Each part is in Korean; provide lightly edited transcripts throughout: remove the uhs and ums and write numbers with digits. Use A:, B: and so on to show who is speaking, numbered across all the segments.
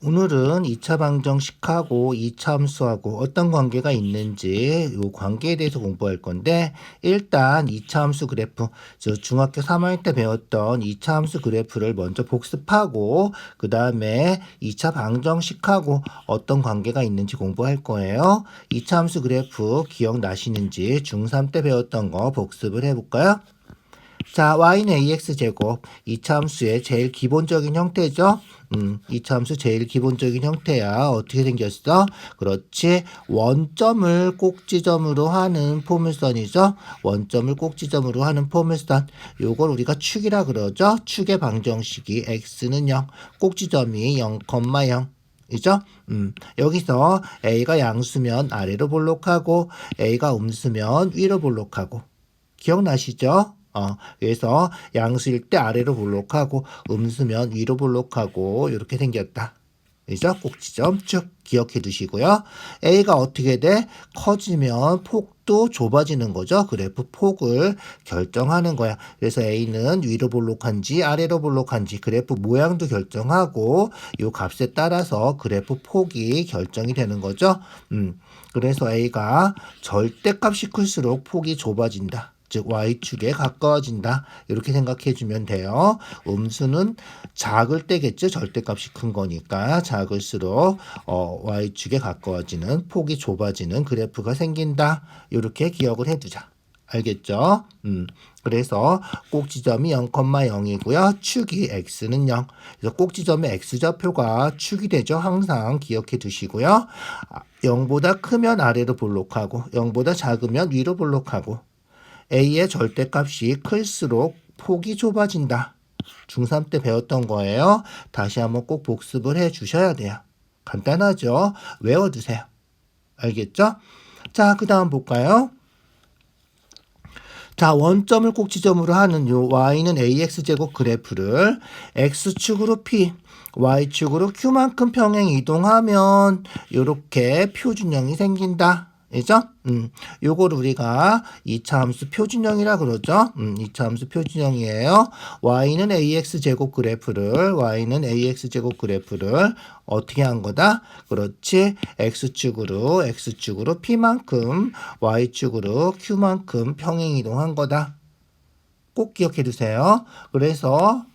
A: 오늘은 2차 방정식하고 2차 함수하고 어떤 관계가 있는지 이 관계에 대해서 공부할 건데, 일단 2차 함수 그래프, 즉 중학교 3학년 때 배웠던 2차 함수 그래프를 먼저 복습하고 그 다음에 2차 방정식하고 어떤 관계가 있는지 공부할 거예요. 2차 함수 그래프 기억나시는지 중3 때 배웠던 거 복습을 해볼까요? 자, y는 ax제곱, 2차 함수의 제일 기본적인 형태죠. 2차 함수 제일 기본적인 형태야. 어떻게 생겼어? 그렇지. 원점을 꼭지점으로 하는 포물선이죠. 원점을 꼭지점으로 하는 포물선. 요걸 우리가 축이라 그러죠. 축의 방정식이 x는 0, 꼭지점이 0,0. 이죠? 여기서 a가 양수면 아래로 볼록하고 a가 음수면 위로 볼록하고. 기억나시죠? 그래서 양수일 때 아래로 볼록하고 음수면 위로 볼록하고 이렇게 생겼다. 그죠? 꼭지점 쭉 기억해 두시고요. A가 어떻게 돼? 커지면 폭도 좁아지는 거죠. 그래프 폭을 결정하는 거야. 그래서 A는 위로 볼록한지 아래로 볼록한지 그래프 모양도 결정하고 이 값에 따라서 그래프 폭이 결정이 되는 거죠. 그래서 A가 절대값이 클수록 폭이 좁아진다. 즉 y축에 가까워진다. 이렇게 생각해 주면 돼요. 음수는 작을 때겠죠. 절대값이 큰 거니까 작을수록 y축에 가까워지는, 폭이 좁아지는 그래프가 생긴다. 이렇게 기억을 해두자. 알겠죠? 그래서 꼭지점이 0,0이고요. 축이 x는 0. 그래서 꼭지점의 x좌표가 축이 되죠. 항상 기억해 두시고요. 0보다 크면 아래로 볼록하고 0보다 작으면 위로 볼록하고 A의 절대값이 클수록 폭이 좁아진다. 중3 때 배웠던 거예요. 다시 한번 꼭 복습을 해 주셔야 돼요. 간단하죠? 외워두세요. 알겠죠? 자, 그 다음 볼까요? 자, 원점을 꼭지점으로 하는 요 y는 ax제곱 그래프를 x축으로 p, y축으로 q만큼 평행 이동하면 요렇게 표준형이 생긴다. 그죠? 요걸 우리가 2차 함수 표준형이라 그러죠. 2차 함수 표준형이에요. y는 ax제곱 그래프를 어떻게 한 거다? 그렇지. x축으로 p만큼, y축으로 q만큼 평행 이동한 거다. 꼭 기억해 두세요. 그래서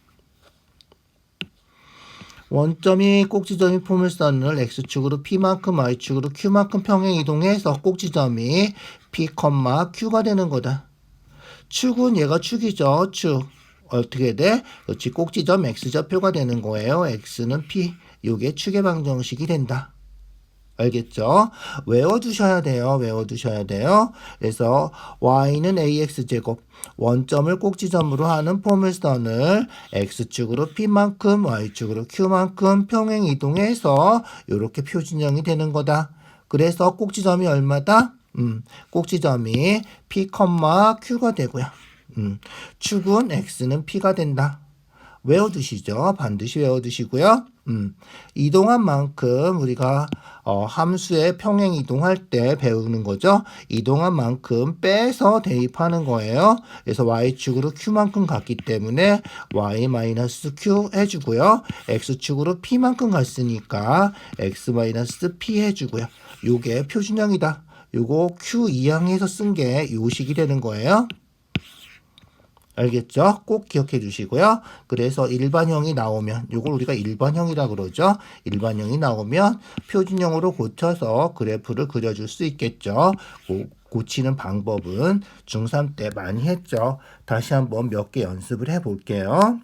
A: 원점이 꼭지점이 포물선을 x축으로 p만큼 y축으로 q만큼 평행 이동해서 꼭지점이 p, q가 되는 거다. 축은 얘가 축이죠. 축. 어떻게 돼? 그렇지. 꼭지점 x좌표가 되는 거예요. x는 p. 요게 축의 방정식이 된다. 알겠죠? 외워두셔야 돼요. 그래서 y는 ax제곱, 원점을 꼭지점으로 하는 포물선을 x축으로 p만큼 y축으로 q만큼 평행 이동해서 이렇게 표준형이 되는 거다. 그래서 꼭지점이 얼마다? 꼭지점이 p, q가 되고요. 축은 x는 p가 된다. 외워두시죠. 반드시 외워두시고요. 이동한 만큼 우리가 함수의 평행 이동할 때 배우는 거죠. 이동한 만큼 빼서 대입하는 거예요. 그래서 y축으로 q만큼 갔기 때문에 y-q 해주고요. x축으로 p만큼 갔으니까 x-p 해주고요. 요게 표준형이다. 요거 q 이항에서 쓴 게 요식이 되는 거예요. 알겠죠? 꼭 기억해 주시고요. 그래서 일반형이 나오면, 요걸 우리가 일반형이라 그러죠. 일반형이 나오면 표준형으로 고쳐서 그래프를 그려줄 수 있겠죠. 고치는 방법은 중3 때 많이 했죠. 다시 한번 몇 개 연습을 해 볼게요.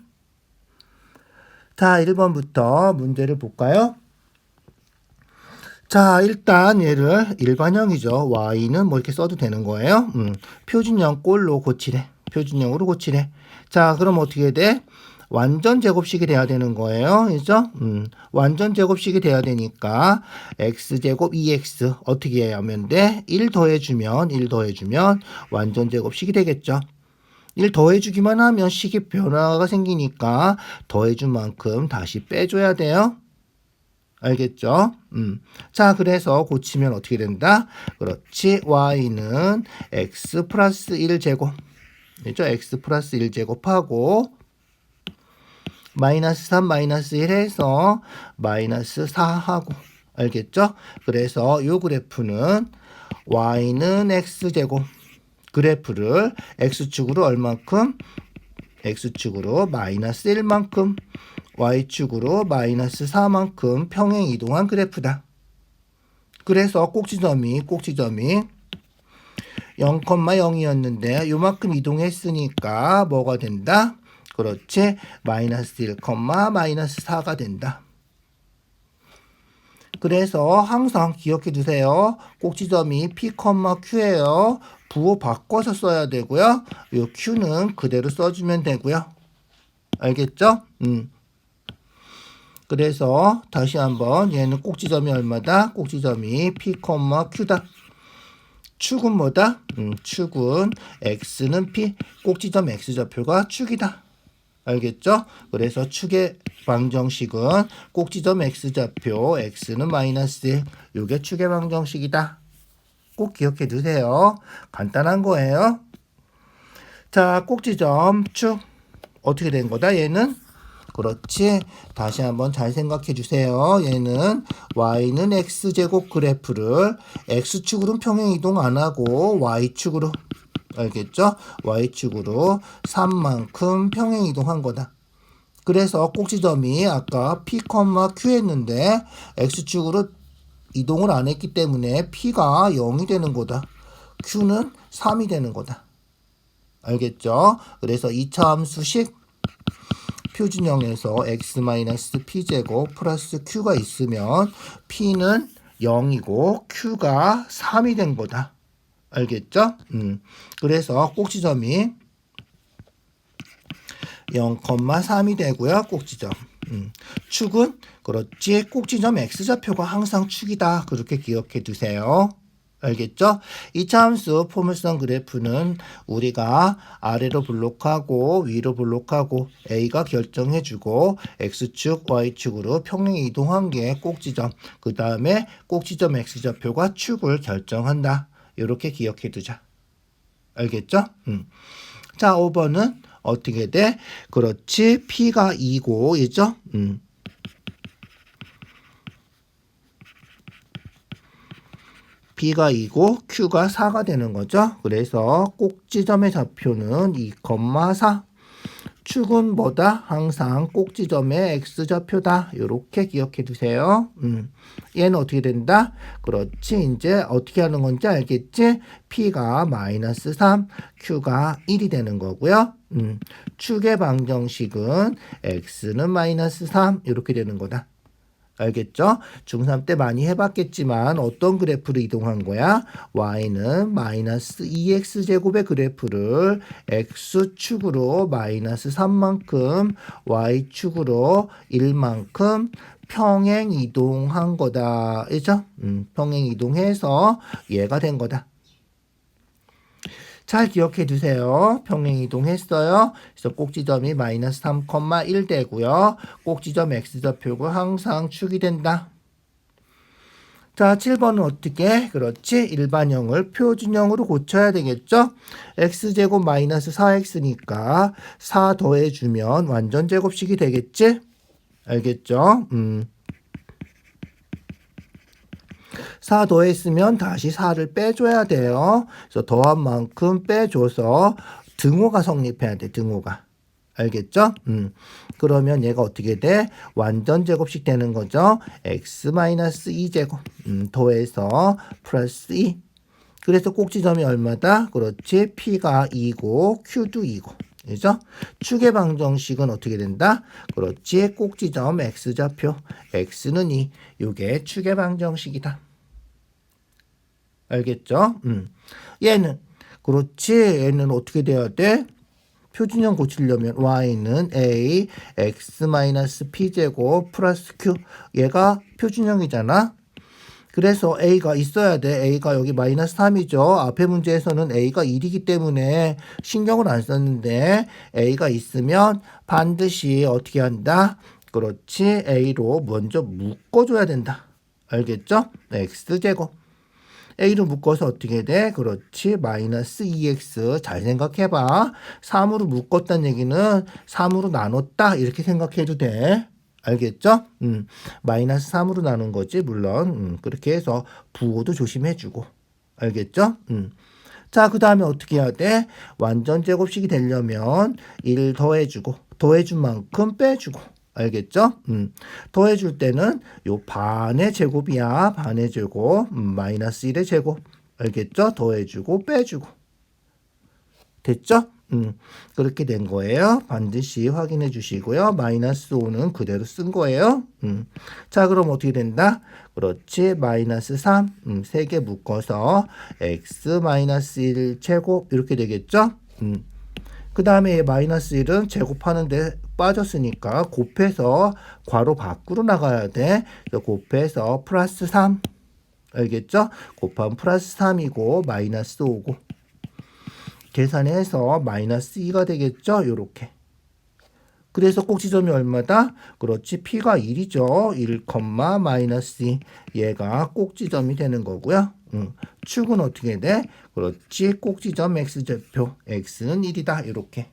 A: 자, 1번부터 문제를 볼까요? 자, 일단 얘를 일반형이죠. y는 뭐 이렇게 써도 되는 거예요. 표준형 꼴로 고치래. 표준형으로 고치래. 자, 그럼 어떻게 돼? 완전 제곱식이 돼야 되는 거예요. 그죠? 완전 제곱식이 돼야 되니까 x제곱 2x 어떻게 하면 돼? 1 더해주면 완전 제곱식이 되겠죠. 1 더해주기만 하면 식의 변화가 생기니까 더해준 만큼 다시 빼줘야 돼요. 알겠죠? 자, 그래서 고치면 어떻게 된다? 그렇지. y는 x 플러스 1제곱. 그죠? x 플러스 1제곱하고 마이너스 3, 마이너스 1 해서 마이너스 4 하고. 알겠죠? 그래서 요 그래프는 y는 x제곱 그래프를 x축으로 얼만큼? x축으로 마이너스 1만큼, y축으로 마이너스 4만큼 평행 이동한 그래프다. 그래서 꼭지점이 0,0이었는데 요만큼 이동했으니까 뭐가 된다? 그렇지. 마이너스 1, 마이너스 4가 된다. 그래서 항상 기억해 두세요. 꼭지점이 P, Q예요. 부호 바꿔서 써야 되고요. 요 Q는 그대로 써주면 되고요. 알겠죠? 그래서 다시 한번 얘는 꼭지점이 얼마다? 꼭지점이 P, Q다. 축은 뭐다? 축은 X는 P, 꼭지점 X좌표가 축이다. 알겠죠? 그래서 축의 방정식은 꼭지점 X좌표 X는 마이너스 1. 요게 축의 방정식이다. 꼭 기억해 두세요. 간단한 거예요. 자, 꼭지점 축 어떻게 된 거다? 얘는 그렇지. 다시 한번 잘 생각해 주세요. 얘는 y는 x제곱 그래프를 x축으로는 평행 이동 안 하고 y축으로, 알겠죠? y축으로 3만큼 평행 이동한 거다. 그래서 꼭지점이 아까 P, Q 했는데 x축으로 이동을 안 했기 때문에 P가 0이 되는 거다. Q는 3이 되는 거다. 알겠죠? 그래서 2차 함수식 표준형에서 x-p제곱 플러스 q가 있으면 p는 0이고 q가 3이 된 거다. 알겠죠? 그래서 꼭지점이 0,3이 되고요. 꼭지점. 축은 그렇지. 꼭지점 x좌표가 항상 축이다. 그렇게 기억해 두세요. 알겠죠? 2차 함수 포물선 그래프는 우리가 아래로 블록하고 위로 블록하고 A가 결정해주고 X축, Y축으로 평행 이동한 게 꼭지점. 그 다음에 꼭지점 X좌표가 축을 결정한다. 이렇게 기억해 두자. 알겠죠? 자, 5번은 어떻게 돼? 그렇지. P가 2고, 있죠? B가 2고 Q가 4가 되는 거죠. 그래서 꼭지점의 좌표는 2,4. 축은 뭐다? 항상 꼭지점의 X좌표다. 이렇게 기억해 두세요. 얘는 어떻게 된다? 그렇지. 이제 어떻게 하는 건지 알겠지? P가 마이너스 3, Q가 1이 되는 거고요. 축의 방정식은 X는 마이너스 3 이렇게 되는 거다. 알겠죠? 중3 때 많이 해봤겠지만 어떤 그래프로 이동한 거야? y는 마이너스 2x제곱의 그래프를 x축으로 마이너스 3만큼 y축으로 1만큼 평행 이동한 거다. 그죠? 평행 이동해서 얘가 된 거다. 잘 기억해 두세요. 평행 이동했어요. 그래서 꼭지점이 마이너스 3,1 되고요. 꼭지점 x좌표가 항상 축이 된다. 자, 7번은 어떻게? 그렇지. 일반형을 표준형으로 고쳐야 되겠죠? x제곱 마이너스 4x니까 4 더해주면 완전 제곱식이 되겠지? 알겠죠? 4 더했으면 다시 4를 빼줘야 돼요. 그래서 더한 만큼 빼줘서 등호가 성립해야 돼. 등호가. 알겠죠? 그러면 얘가 어떻게 돼? 완전 제곱식 되는 거죠. x-2제곱 더해서 플러스 2. 그래서 꼭지점이 얼마다? 그렇지. P가 2고 Q도 2고. 그죠? 축의 방정식은 어떻게 된다? 그렇지. 꼭지점 X좌표. X는 2. 요게 축의 방정식이다. 알겠죠? 얘는 그렇지. 얘는 어떻게 돼야 돼? 표준형 고치려면 y는 a x-p제곱 플러스 q. 얘가 표준형이잖아. 그래서 a가 있어야 돼. a가 여기 마이너스 3이죠. 앞에 문제에서는 a가 1이기 때문에 신경을 안 썼는데 a가 있으면 반드시 어떻게 한다? 그렇지. a로 먼저 묶어줘야 된다. 알겠죠? x제곱. a로 묶어서 어떻게 돼? 그렇지. 마이너스 2x. 잘 생각해봐. 3으로 묶었다는 얘기는 3으로 나눴다. 이렇게 생각해도 돼. 알겠죠? 마이너스 3으로 나눈 거지. 물론 그렇게 해서 부호도 조심해주고. 알겠죠? 자, 그 다음에 어떻게 해야 돼? 완전 제곱식이 되려면 1 더해주고 더해준 만큼 빼주고. 알겠죠? 더해줄 때는 요 반의 제곱이야. 반의 제곱. 마이너스 1의 제곱. 알겠죠? 더해주고 빼주고. 됐죠? 그렇게 된 거예요. 반드시 확인해 주시고요. 마이너스 5는 그대로 쓴 거예요. 자, 그럼 어떻게 된다? 그렇지. 마이너스 3. 3개 묶어서 x 마이너스 1 제곱 이렇게 되겠죠? 그 다음에 마이너스 1은 제곱하는데 빠졌으니까 곱해서 괄호 밖으로 나가야 돼. 곱해서 플러스 3. 알겠죠? 곱하면 플러스 3이고 마이너스 5고. 계산해서 마이너스 2가 되겠죠? 요렇게. 그래서 꼭지점이 얼마다? 그렇지. P가 1이죠. 1, 마이너스 2. 얘가 꼭지점이 되는 거고요. 축은 어떻게 돼? 그렇지. 꼭지점 X좌표. X는 1이다. 이렇게.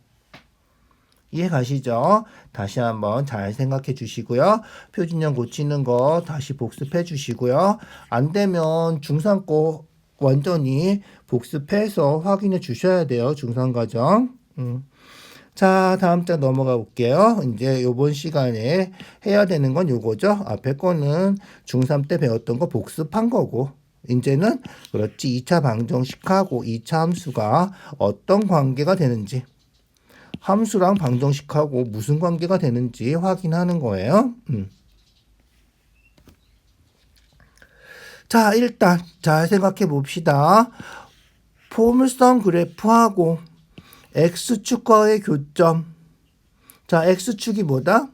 A: 이해 가시죠? 다시 한번 잘 생각해 주시고요. 표준형 고치는 거 다시 복습해 주시고요. 안 되면 중3 거 완전히 복습해서 확인해 주셔야 돼요. 중3과정. 자, 다음 장 넘어가 볼게요. 이제 요번 시간에 해야 되는 건 요거죠. 앞에 거는 중3 때 배웠던 거 복습한 거고, 이제는 그렇지 2차 방정식하고 2차 함수가 어떤 관계가 되는지, 함수랑 방정식하고 무슨 관계가 되는지 확인하는 거예요. 자, 일단 잘 생각해 봅시다. 포물선 그래프하고 X축과의 교점. 자, X축이 뭐다?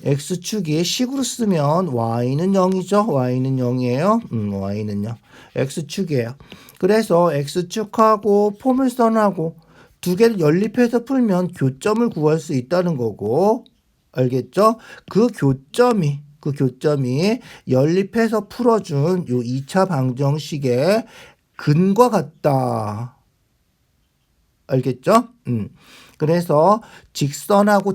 A: X축이 식으로 쓰면 Y는 0이죠. Y는 0이에요. Y는 0. X축이에요. 그래서 X축하고 포물선하고 두 개를 연립해서 풀면 교점을 구할 수 있다는 거고. 알겠죠? 그 교점이 연립해서 풀어준 요 2차 방정식의 근과 같다. 알겠죠? 그래서 직선하고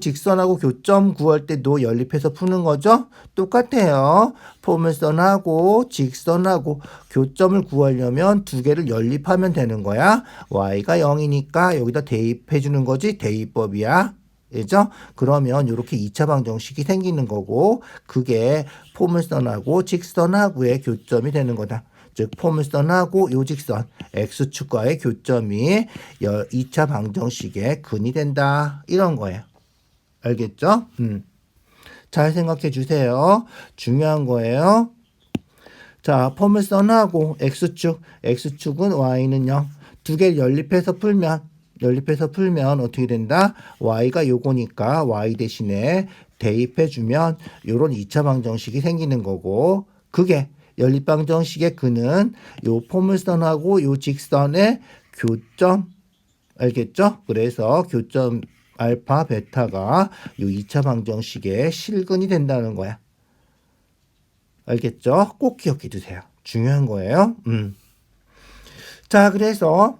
A: 교점 구할 때도 연립해서 푸는 거죠? 똑같아요. 포물선하고 직선하고 교점을 구하려면 두 개를 연립하면 되는 거야. y가 0이니까 여기다 대입해 주는 거지. 대입법이야. 그죠? 그러면 이렇게 2차 방정식이 생기는 거고, 그게 포물선하고 직선하고의 교점이 되는 거다. 즉 포물선하고 요직선 X축과의 교점이 2차 방정식의 근이 된다. 이런 거예요. 알겠죠? 잘 생각해 주세요. 중요한 거예요. 자, 포물선하고 X축은 Y는 0. 두 개를 연립해서 풀면 어떻게 된다? Y가 요거니까 Y 대신에 대입해주면 요런 2차 방정식이 생기는 거고, 그게 연립방정식의 근은 요 포물선하고 요 직선의 교점. 알겠죠? 그래서 교점 알파 베타가 요 2차 방정식의 실근이 된다는 거야. 알겠죠? 꼭 기억해 두세요. 중요한 거예요. 자, 그래서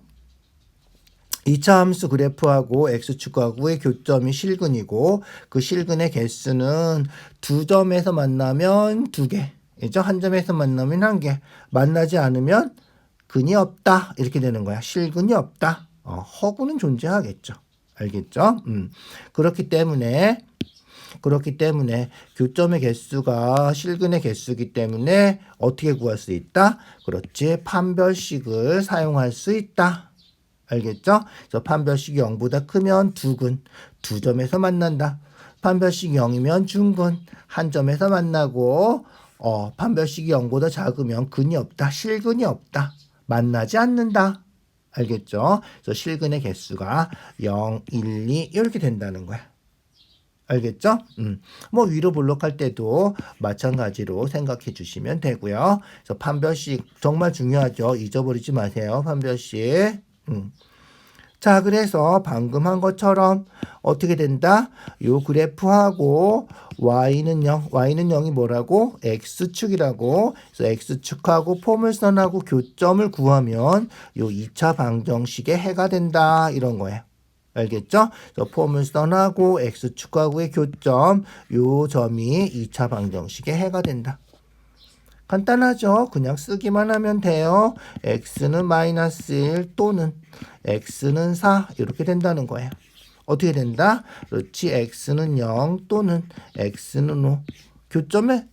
A: 2차 함수 그래프하고 X축하고의 교점이 실근이고, 그 실근의 개수는 두 점에서 만나면 두 개. 그죠? 한 점에서 만나면 한 개. 만나지 않으면 근이 없다. 이렇게 되는 거야. 실근이 없다. 허구는 존재하겠죠. 알겠죠? 그렇기 때문에 교점의 개수가 실근의 개수이기 때문에 어떻게 구할 수 있다? 그렇지. 판별식을 사용할 수 있다. 알겠죠? 그래서 판별식이 0보다 크면 두근, 두 점에서 만난다. 판별식이 0이면 중근, 한 점에서 만나고, 판별식이 0보다 작으면 근이 없다. 실근이 없다. 만나지 않는다. 알겠죠? 그래서 실근의 개수가 0, 1, 2 이렇게 된다는 거야. 알겠죠? 뭐 위로 볼록할 때도 마찬가지로 생각해 주시면 되고요. 그래서 판별식 정말 중요하죠. 잊어버리지 마세요. 판별식. 자, 그래서 방금 한 것처럼 어떻게 된다? 요 그래프하고 y는 0, y는 0이 뭐라고? x축이라고. 그래서 x축하고 포물선하고 교점을 구하면 요 2차 방정식의 해가 된다. 이런 거예요. 알겠죠? 그래서 포물선하고 x축하고의 교점, 요 점이 2차 방정식의 해가 된다. 간단하죠? 그냥 쓰기만 하면 돼요. x는 마이너스 1 또는 x는 4 이렇게 된다는 거예요. 어떻게 된다? 그렇지. x는 0 또는 x는 5. 교점에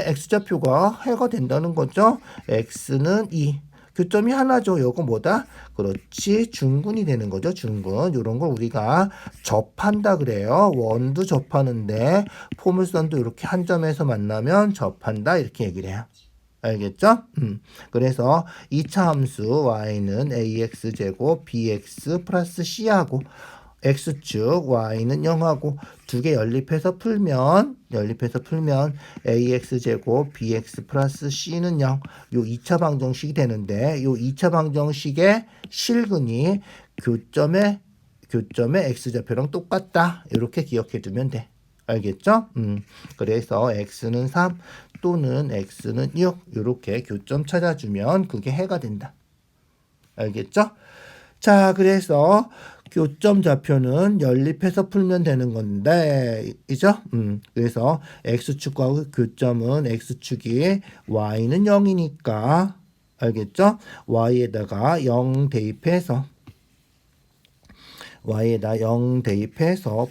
A: x좌표가 해가 된다는 거죠. x는 2. 교점이 하나죠. 요거 뭐다? 그렇지. 중근이 되는 거죠. 중근. 요런 걸 우리가 접한다 그래요. 원도 접하는데 포물선도 이렇게 한 점에서 만나면 접한다 이렇게 얘기를 해요. 알겠죠? 그래서 2차 함수 y는 ax제곱 bx 플러스 c하고 x축 y는 0하고 두 개 연립해서 풀면 ax제곱 bx 플러스 c는 0. 요 2차 방정식이 되는데 요 2차 방정식의 실근이 교점의 x좌표랑 똑같다. 이렇게 기억해 두면 돼. 알겠죠? 그래서 x는 3 또는 x는 6 이렇게 교점 찾아주면 그게 해가 된다. 알겠죠? 자, 그래서 교점 좌표는 연립해서 풀면 되는 건데, 이죠? 그래서 x축과 교점은 x축이 y는 0이니까, 알겠죠? y에다가 0 대입해서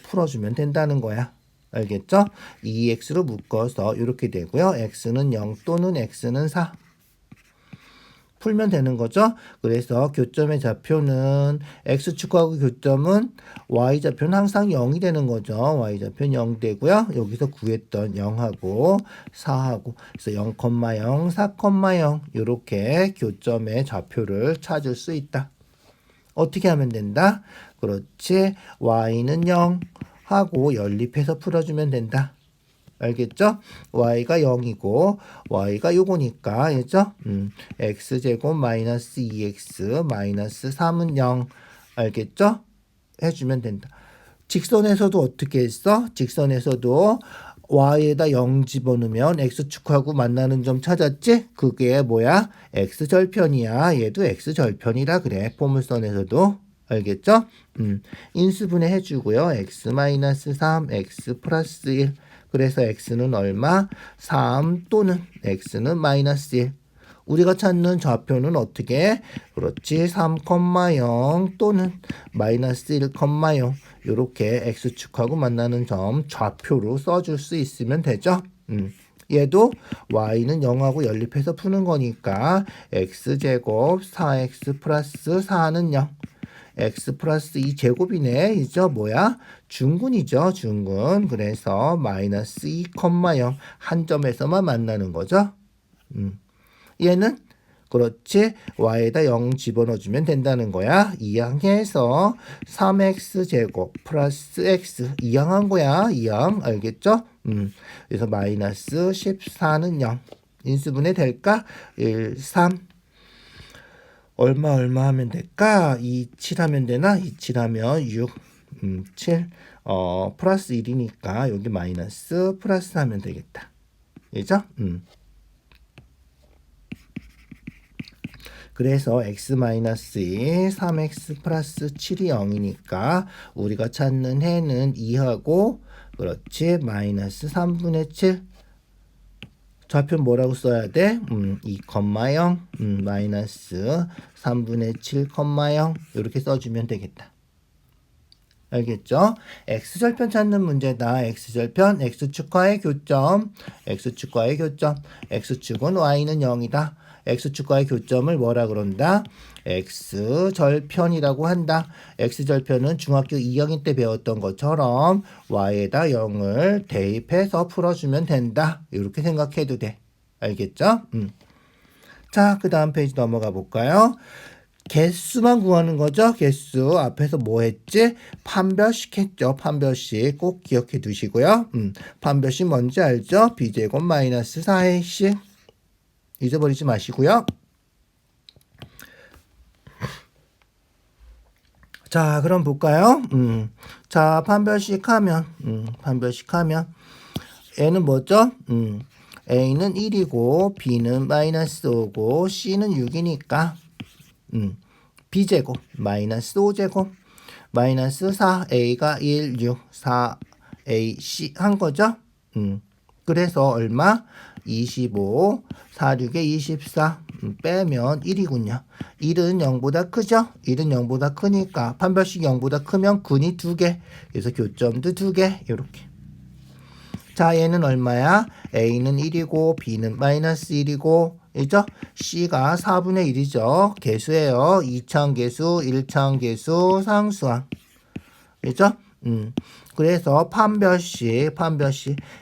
A: 풀어주면 된다는 거야. 알겠죠? 2x로 묶어서 이렇게 되고요. x는 0 또는 x는 4. 풀면 되는 거죠. 그래서 교점의 좌표는 x축하고 교점은 y좌표는 항상 0이 되는 거죠. y좌표는 0 되고요. 여기서 구했던 0하고 4하고 그래서 0,0, 4,0 이렇게 교점의 좌표를 찾을 수 있다. 어떻게 하면 된다? 그렇지. y는 0 하고 연립해서 풀어주면 된다. 알겠죠? y가 0이고 y가 요거니까 알죠? x제곱 마이너스 2x 마이너스 3은 0 알겠죠? 해주면 된다. 직선에서도 어떻게 했어? 직선에서도 y에다 0 집어넣으면 x축하고 만나는 점 찾았지? 그게 뭐야? x절편이야. 얘도 x절편이라 그래. 포물선에서도. 알겠죠? 인수분해 해주고요. x 마이너스 3, x 플러스 1 그래서 x는 얼마? 3 또는 x는 마이너스 1. 우리가 찾는 좌표는 어떻게? 그렇지. 3,0 또는 마이너스 1,0 이렇게 x축하고 만나는 점 좌표로 써줄 수 있으면 되죠. 얘도 y는 0하고 연립해서 푸는 거니까 x제곱 4x 플러스 4는 0. x 플러스 2제곱이네. 이죠? 뭐야? 중근이죠. 중근. 그래서 마이너스 2,0 한 점에서만 만나는 거죠. 얘는 그렇지. y에다 0 집어넣어주면 된다는 거야. 이항해서 3x제곱 플러스 x 이항한 거야. 이항. 알겠죠? 그래서 마이너스 14는 0. 인수분해 될까? 1, 3. 얼마 하면 될까? 27 하면 되나? 27 하면 6, 7, 플러스 1이니까 여기 마이너스 플러스 하면 되겠다. 그죠? 그래서 x 마이너스 2, 3x 플러스 7이 0이니까 우리가 찾는 해는 2하고 그렇지 마이너스 3분의 7 좌표 뭐라고 써야 돼? 2,0 마이너스 3분의 7,0 이렇게 써주면 되겠다. 알겠죠? x절편 찾는 문제다. x절편 x축과의 교점 x축은 y는 0이다. x축과의 교점을 뭐라 그런다? x절편이라고 한다. x절편은 중학교 2학년 때 배웠던 것처럼 y에다 0을 대입해서 풀어주면 된다. 이렇게 생각해도 돼. 알겠죠? 자, 그 다음 페이지 넘어가 볼까요? 개수만 구하는 거죠. 개수 앞에서 뭐 했지? 판별식 했죠. 판별식 꼭 기억해 두시고요. 판별식 뭔지 알죠? b제곱 마이너스 4ac 잊어버리지 마시고요. 자, 그럼 볼까요? 자, 판별식하면 A는 뭐죠? A는 1이고 B는 마이너스 5고 C는 6이니까 B제곱 마이너스 5제곱 마이너스 4 A가 1, 6, 4 A, C 한 거죠? 그래서 얼마? 25, 4, 6에 24 빼면 1이군요. 1은 0보다 크죠? 1은 0보다 크니까 판별식 0보다 크면 근이 2개. 그래서 교점도 2개. 이렇게. 자, 얘는 얼마야? A는 1이고 B는 마이너스 1이고 이죠? C가 4분의 1이죠. 개수예요. 2차원 개수, 1차원 개수, 상수항. 그죠? 그래서 판별식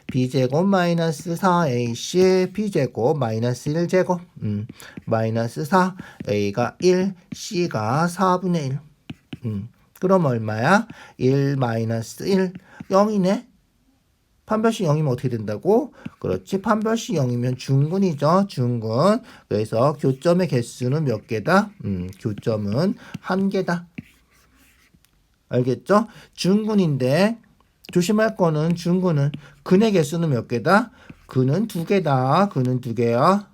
A: B제곱 마이너스 4AC B제곱 마이너스 1제곱 마이너스 4 A가 1 C가 4분의 1 그럼 얼마야? 1 마이너스 1 0이네. 판별식 0이면 어떻게 된다고? 그렇지. 판별식 0이면 중근이죠. 중근. 그래서 교점의 개수는 몇 개다? 교점은 1개다. 알겠죠? 중근인데 조심할 거는 중근은 근의 개수는 몇 개다? 근은 2개다. 근은 2개야.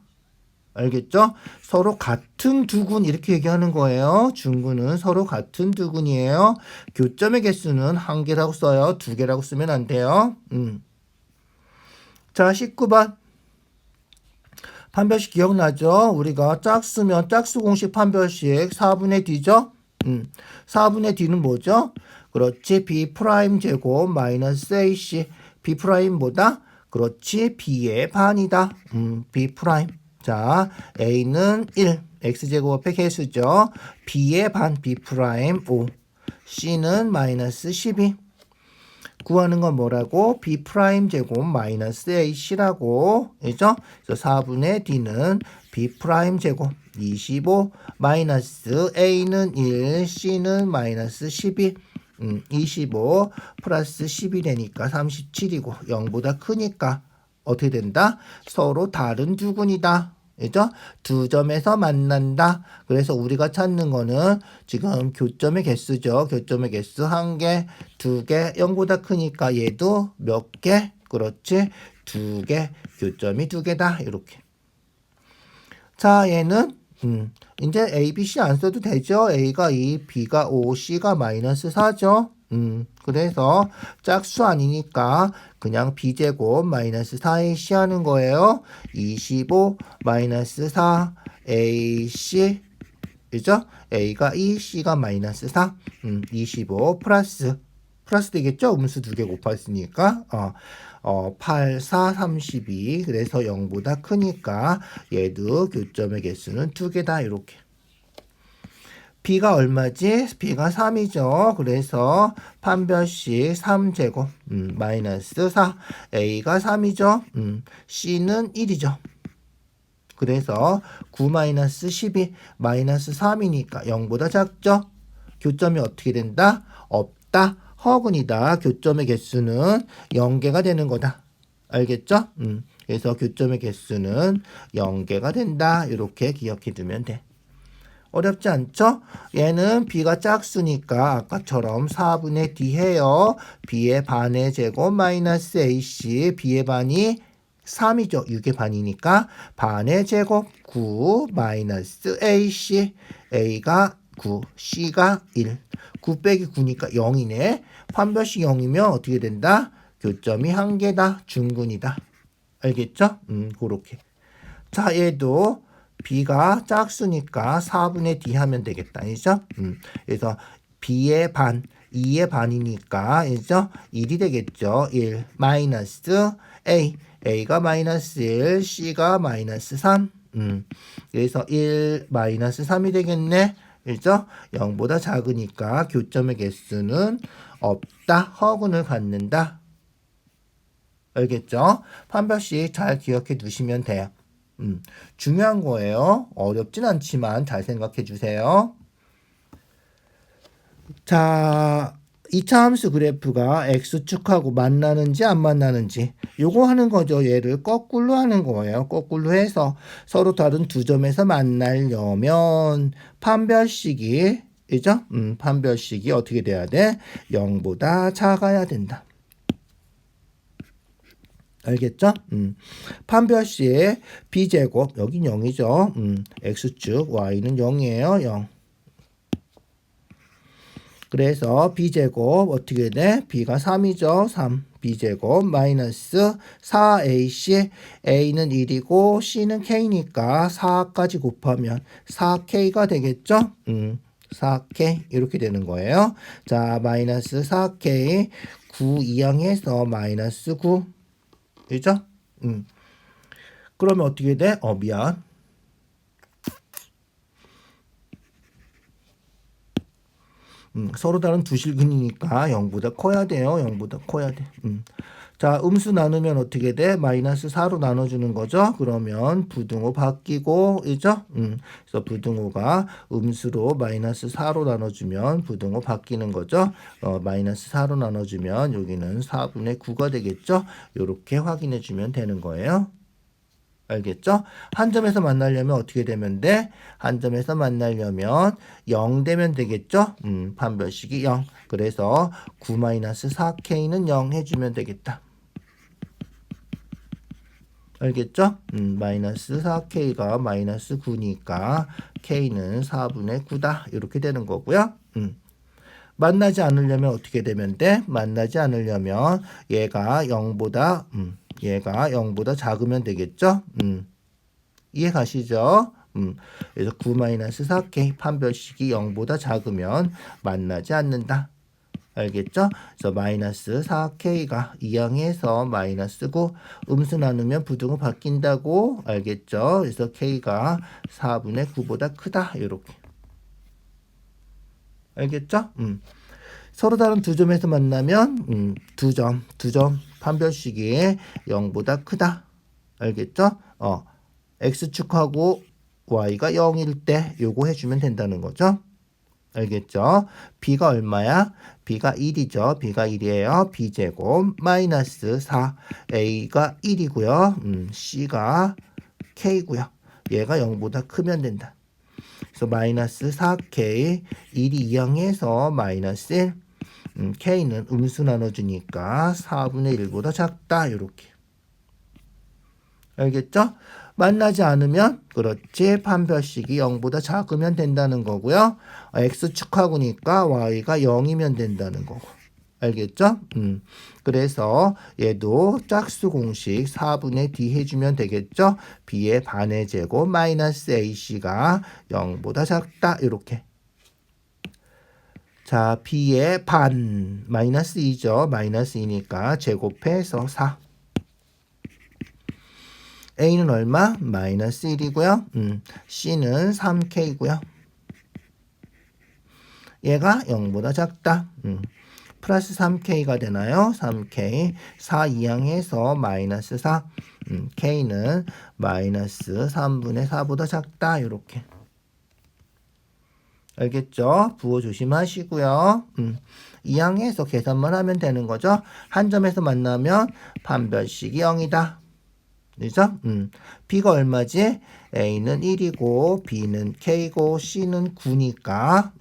A: 알겠죠? 서로 같은 두근 이렇게 얘기하는 거예요. 중근은 서로 같은 두근이에요. 교점의 개수는 1개라고 써요. 2개라고 쓰면 안 돼요. 자, 19번. 판별식 기억나죠? 우리가 짝수면 짝수 공식 판별식 4분의 D죠? 4분의 D는 뭐죠? 그렇지. B 프라임 제곱 마이너스 AC. B 프라임보다 그렇지. B의 반이다. B 프라임. 자, A는 1. X제곱의 개수죠. B의 반. B 프라임 5. C는 마이너스 12. 구하는 건 뭐라고? B 프라임 제곱 마이너스 AC라고. 그죠? 그래서 4분의 D는 B 프라임 제곱 25 마이너스 A는 1, C는 마이너스 12. 25 플러스 10이 되니까 37이고 0보다 크니까 어떻게 된다? 서로 다른 두근이다. 그죠? 두 점에서 만난다. 그래서 우리가 찾는 거는 지금 교점의 개수죠. 교점의 개수 1개, 2개, 0보다 크니까 얘도 몇 개? 그렇지. 2개. 교점이 2개다. 이렇게. 자, 얘는 이제 A, B, C 안 써도 되죠. A가 2, B가 5, C가 마이너스 4죠. 그래서 짝수 아니니까 그냥 B제곱 마이너스 4AC 하는 거예요. 25 마이너스 4 AC 그죠? A가 2, C가 마이너스 4 25 플러스 되겠죠? 음수 2개 곱했으니까 8, 4, 32 그래서 0보다 크니까 얘도 교점의 개수는 2개다 이렇게. B가 얼마지? B가 3이죠. 그래서 판별식 3제곱 마이너스 4 A가 3이죠. C는 1이죠. 그래서 9 마이너스 12 마이너스 3이니까 0보다 작죠. 교점이 어떻게 된다? 없다. 허근이다. 교점의 개수는 0개가 되는 거다. 알겠죠? 그래서 교점의 개수는 0개가 된다. 이렇게 기억해 두면 돼. 어렵지 않죠? 얘는 B가 짝수니까 아까처럼 4분의 D 해요. B의 반의 제곱 마이너스 AC. B의 반이 3이죠. 6의 반이니까 반의 제곱 9 마이너스 AC. A가 9, C가 1. 9 빼기 9니까 0이네. 판별식 0이면 어떻게 된다? 교점이 1개다. 중근이다. 알겠죠? 그렇게. 자, 얘도 B가 짝수니까 4분의 D 하면 되겠다. 아니죠? 그래서 B의 반, 2의 반이니까, 아니죠? 1이 되겠죠. 1, 마이너스 A. A가 마이너스 1, C가 마이너스 3. 그래서 1, 마이너스 3이 되겠네. 그죠? 0보다 작으니까 교점의 개수는 없다. 허근을 갖는다. 알겠죠? 판별식 잘 기억해 두시면 돼요. 중요한 거예요. 어렵진 않지만 잘 생각해 주세요. 자, 2차 함수 그래프가 X축하고 만나는지 안 만나는지 요거 하는 거죠. 얘를 거꾸로 하는 거예요. 거꾸로 해서 서로 다른 두 점에서 만나려면 판별식이 이죠? 판별식이 어떻게 돼야 돼? 0보다 작아야 된다. 알겠죠? 판별식 b제곱 여긴 0이죠. x축 y는 0이에요. 0. 그래서 b제곱 어떻게 돼? b가 3이죠. 3. b제곱 마이너스 4ac a는 1이고 c는 k니까 4까지 곱하면 4k가 되겠죠? 4k 이렇게 되는 거예요. 자, 마이너스 4k 9 이항해서 마이너스 9 그죠? 그러면 어떻게 돼? 미안. 서로 다른 두 실근이니까 0보다 커야 돼요. 0보다 커야 돼. 자, 음수 나누면 어떻게 돼? 마이너스 4로 나눠주는 거죠. 그러면 부등호 바뀌고, 그죠? 그래서 부등호가 음수로 마이너스 4로 나눠주면 부등호 바뀌는 거죠. 마이너스 4로 나눠주면 여기는 4분의 9가 되겠죠. 이렇게 확인해 주면 되는 거예요. 알겠죠? 한 점에서 만나려면 어떻게 되면 돼? 한 점에서 만나려면 0 되면 되겠죠? 판별식이 0. 그래서 9-4k는 0 해주면 되겠다. 알겠죠? 마이너스 4k가 마이너스 9니까 k는 4분의 9다. 이렇게 되는 거고요. 만나지 않으려면 어떻게 되면 돼? 만나지 않으려면 얘가 0보다 작으면 되겠죠? 이해 가시죠? 그래서 9-4k 판별식이 0보다 작으면 만나지 않는다. 알겠죠? 그래서 마이너스 4k가 이항해서 마이너스 9 음수 나누면 부등호 바뀐다고 알겠죠? 그래서 k가 4분의 9보다 크다. 이렇게. 알겠죠? 서로 다른 두 점에서 만나면 두 점 판별식이 0보다 크다. 알겠죠? x축하고 y가 0일 때 요거 해주면 된다는 거죠. 알겠죠? b가 얼마야? b가 1이죠. b가 1이에요. b제곱 마이너스 4 a가 1이고요. c가 k고요. 얘가 0보다 크면 된다. 그래서 마이너스 4k 1이 이항해서 마이너스 1 k는 음수 나눠주니까 4분의 1보다 작다. 이렇게. 알겠죠? 만나지 않으면 그렇지 판별식이 0보다 작으면 된다는 거고요. x축하고니까 y가 0이면 된다는 거고. 알겠죠? 그래서 얘도 짝수 공식 4분의 d 해주면 되겠죠? b의 반의 제곱 마이너스 ac가 0보다 작다. 이렇게. 자, b의 반 마이너스 2죠. 마이너스 2니까 제곱해서 4. a는 얼마? 마이너스 1이고요. c는 3k고요. 얘가 0보다 작다. 플러스 3k가 되나요? 3k 4 이항해서 마이너스 4 k는 마이너스 3분의 4보다 작다. 이렇게. 알겠죠? 부호 조심하시고요. 이항해서 계산만 하면 되는 거죠. 한 점에서 만나면 판별식이 0이다. 그죠? b가 얼마지? a는 1이고 b는 k고 c는 9니까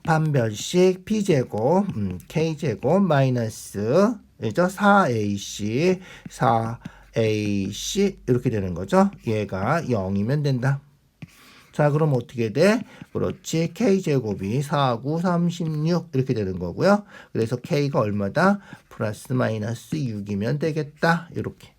A: 판별식 b제곱 k제곱 마이너스 그죠? 4ac 4ac 이렇게 되는 거죠. 얘가 0이면 된다. 자, 그럼 어떻게 돼? 그렇지. k제곱이 4, 9, 36 이렇게 되는 거고요. 그래서 k가 얼마다? 플러스 마이너스 6이면 되겠다. 이렇게.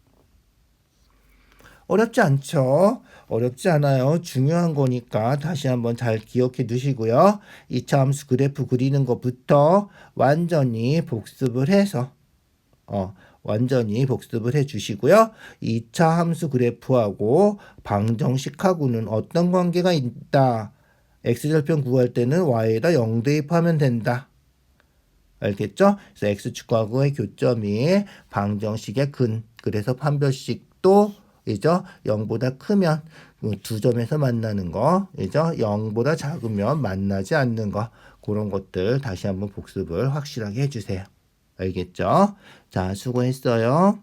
A: 어렵지 않죠? 어렵지 않아요. 중요한 거니까 다시 한번 잘 기억해 두시고요. 2차 함수 그래프 그리는 것부터 완전히 복습을 해서 완전히 복습을 해 주시고요. 2차 함수 그래프하고 방정식하고는 어떤 관계가 있다. x절편 구할 때는 y에다 0 대입하면 된다. 알겠죠? 그래서 x축하고의 교점이 방정식의 근. 그래서 판별식도 이죠? 0보다 크면 두 점에서 만나는 거. 이죠? 0보다 작으면 만나지 않는 거. 그런 것들 다시 한번 복습을 확실하게 해 주세요. 알겠죠? 자, 수고했어요.